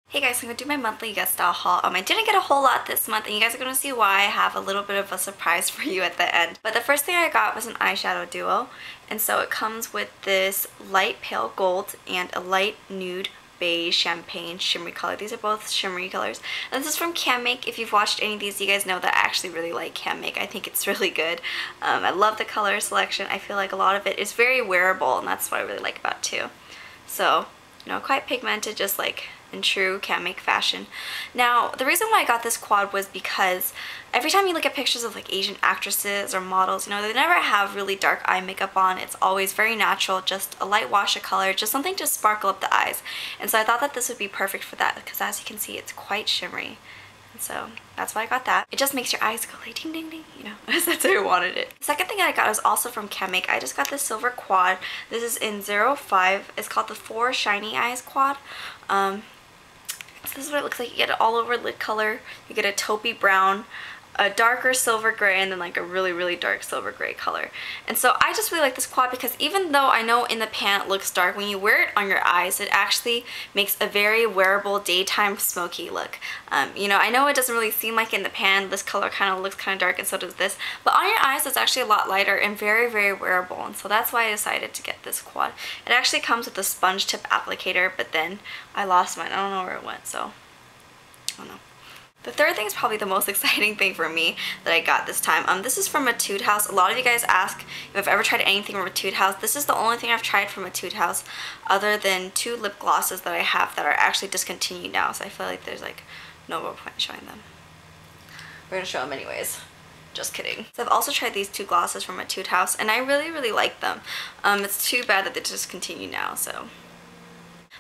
Hey guys, I'm going to do my monthly Yesstyle haul. I didn't get a whole lot this month, and you guys are going to see why. I have a little bit of a surprise for you at the end. But the first thing I got was an eyeshadow duo, and so it comes with this light pale gold and a light nude beige champagne shimmery color. These are both shimmery colors. And this is from Canmake. If you've watched any of these, you guys know that I actually really like Canmake. I think it's really good. I love the color selection. I feel like a lot of it is very wearable, and that's what I really like about it too. So, you know, quite pigmented, just like in true Canmake fashion. Now, the reason why I got this quad was because every time you look at pictures of like Asian actresses or models, you know, they never have really dark eye makeup on. It's always very natural, just a light wash of color, just something to sparkle up the eyes. And so I thought that this would be perfect for that because, as you can see, it's quite shimmery. And so that's why I got that. It just makes your eyes go like ding ding ding, you know, that's how I wanted it. The second thing I got was also from Canmake. I just got this silver quad. This is in 05. It's called the 4 Shiny Eyes quad. So this is what it looks like. You get it all over lid color. You get a taupey brown, a darker silver gray, and then like a really, really dark silver gray color. And so I just really like this quad because even though I know in the pan it looks dark, when you wear it on your eyes, it actually makes a very wearable daytime smoky look. You know, I know it doesn't really seem like in the pan this color kind of looks kind of dark, and so does this, but on your eyes it's actually a lot lighter and very, very wearable. And so that's why I decided to get this quad. It actually comes with a sponge tip applicator, but then I lost mine. I don't know where it went, so I don't know. The third thing is probably the most exciting thing for me that I got this time. This is from Etude House. A lot of you guys ask if I've ever tried anything from Etude House. This is the only thing I've tried from Etude House other than 2 lip glosses that I have that are actually discontinued now. So I feel like there's like no real point in showing them. We're going to show them anyways. Just kidding. So I've also tried these 2 glosses from Etude House and I really, really like them. It's too bad that they discontinued now, so.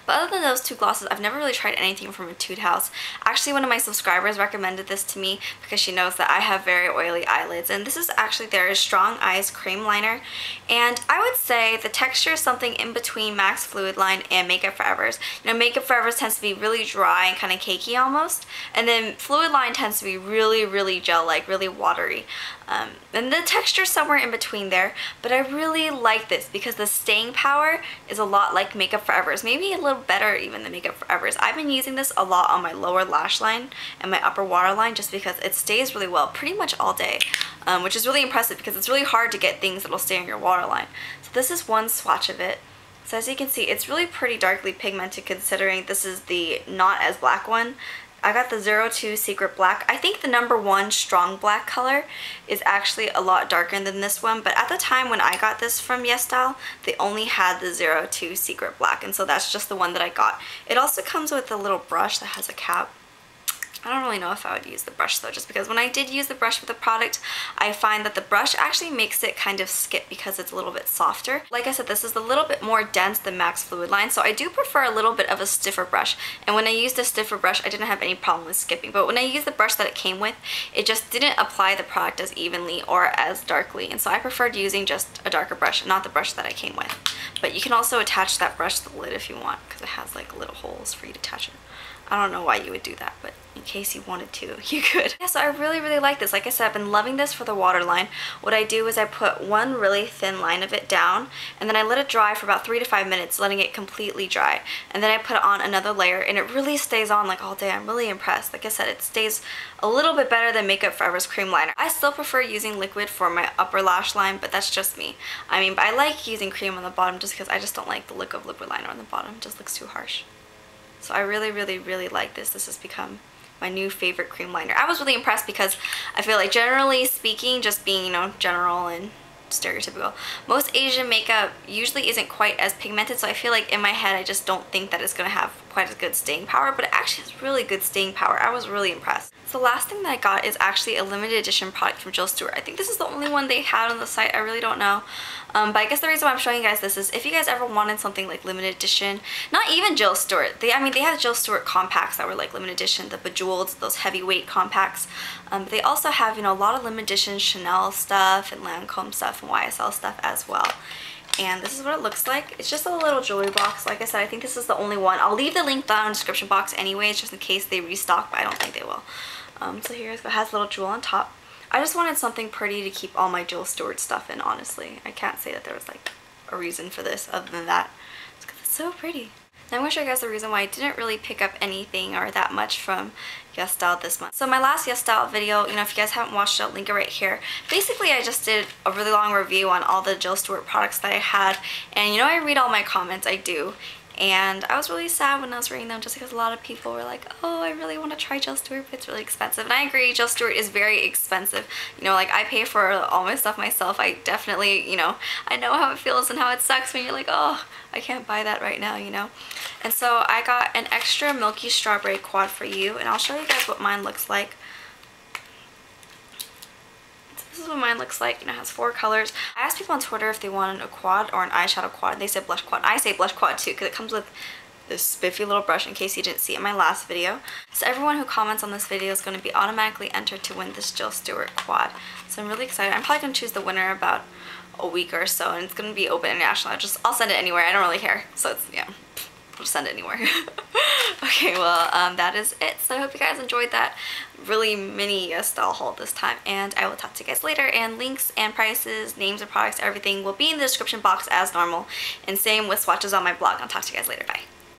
But other than those 2 glosses, I've never really tried anything from Etude House. Actually, one of my subscribers recommended this to me because she knows that I have very oily eyelids. And this is actually their Strong Eyes Cream Liner. And I would say the texture is something in between Max Fluid Line and Makeup Forever's. You know, Makeup Forever's tends to be really dry and kind of cakey almost. And then Fluid Line tends to be really, really gel-like, really watery. And the texture is somewhere in between there, but I really like this because the staying power is a lot like Makeup Forever's, maybe a little better even than Makeup Forever's. I've been using this a lot on my lower lash line and my upper waterline just because it stays really well pretty much all day, which is really impressive because it's really hard to get things that'll stay on your waterline. So this is one swatch of it. So as you can see, it's really pretty darkly pigmented considering this is the not as black one. I got the 02 Secret Black. I think the #1 Strong Black color is actually a lot darker than this one, but at the time when I got this from Yesstyle, they only had the 02 Secret Black, and so that's just the one that I got. It also comes with a little brush that has a cap. I don't really know if I would use the brush though, just because when I did use the brush with the product, I find that the brush actually makes it kind of skip because it's a little bit softer. Like I said, this is a little bit more dense than Max Fluid Line, so I do prefer a little bit of a stiffer brush. And when I used a stiffer brush, I didn't have any problem with skipping. But when I used the brush that it came with, it just didn't apply the product as evenly or as darkly. And so I preferred using just a darker brush, not the brush that I came with. But you can also attach that brush to the lid if you want, because it has like little holes for you to attach it. I don't know why you would do that, but in case you wanted to, you could. Yeah, so I really, really like this. Like I said, I've been loving this for the waterline. What I do is I put one really thin line of it down, and then I let it dry for about 3 to 5 minutes, letting it completely dry. And then I put on another layer, and it really stays on like all day. I'm really impressed. Like I said, it stays a little bit better than Makeup Forever's cream liner. I still prefer using liquid for my upper lash line, but that's just me. I mean, but I like using cream on the bottom just because I just don't like the look of liquid liner on the bottom. It just looks too harsh. So I really, really, really like this. This has become my new favorite cream liner. I was really impressed because I feel like generally speaking, just being, you know, general and stereotypical, most Asian makeup usually isn't quite as pigmented, so I feel like in my head I just don't think that it's going to have quite as good staying power, but it actually has really good staying power. I was really impressed. So the last thing that I got is actually a limited edition product from Stuart. I think this is the only one they had on the site. I really don't know. But I guess the reason why I'm showing you guys this is if you guys ever wanted something like limited edition, not even Stuart. I mean, they had Stuart compacts that were like limited edition, the Bejeweled, those heavyweight compacts. But they also have, you know, a lot of limited edition Chanel stuff and Lancome stuff and YSL stuff as well. And this is what it looks like. It's just a little jewelry box. Like I said, I think this is the only one. I'll leave the link down in the description box anyways, just in case they restock, but I don't think they will. So here it has a little jewel on top. I just wanted something pretty to keep all my Stuart stuff in, honestly. I can't say that there was like a reason for this other than that. It's because it's so pretty. Now I'm going to show you guys the reason why I didn't really pick up anything or that much from Yesstyle this month. So my last Yesstyle video, you know, if you guys haven't watched it, I'll link it right here. Basically, I just did a really long review on all the Jill Stuart products that I had. And you know, I read all my comments, I do. And I was really sad when I was reading them just because a lot of people were like, oh, I really want to try Jill Stuart, but it's really expensive. And I agree, Jill Stuart is very expensive. You know, like I pay for all my stuff myself. I definitely, you know, I know how it feels and how it sucks when you're like, oh, I can't buy that right now, you know. And so I got an extra Milky Strawberry Quad for you, and I'll show you guys what mine looks like. This is what mine looks like. You know, it has 4 colors. I asked people on Twitter if they wanted a quad or an eyeshadow quad. They said blush quad. I say blush quad too because it comes with this spiffy little brush in case you didn't see it in my last video. So everyone who comments on this video is going to be automatically entered to win this Jill Stuart quad. So I'm really excited. I'm probably going to choose the winner about a week or so, and it's going to be open international. I'll send it anywhere. I don't really care. So it's, yeah, I'll just send it anywhere. Okay, well, that is it. So I hope you guys enjoyed that really mini Yesstyle haul this time, and I will talk to you guys later. And links and prices, names of products, everything will be in the description box as normal, and same with swatches on my blog. I'll talk to you guys later. Bye.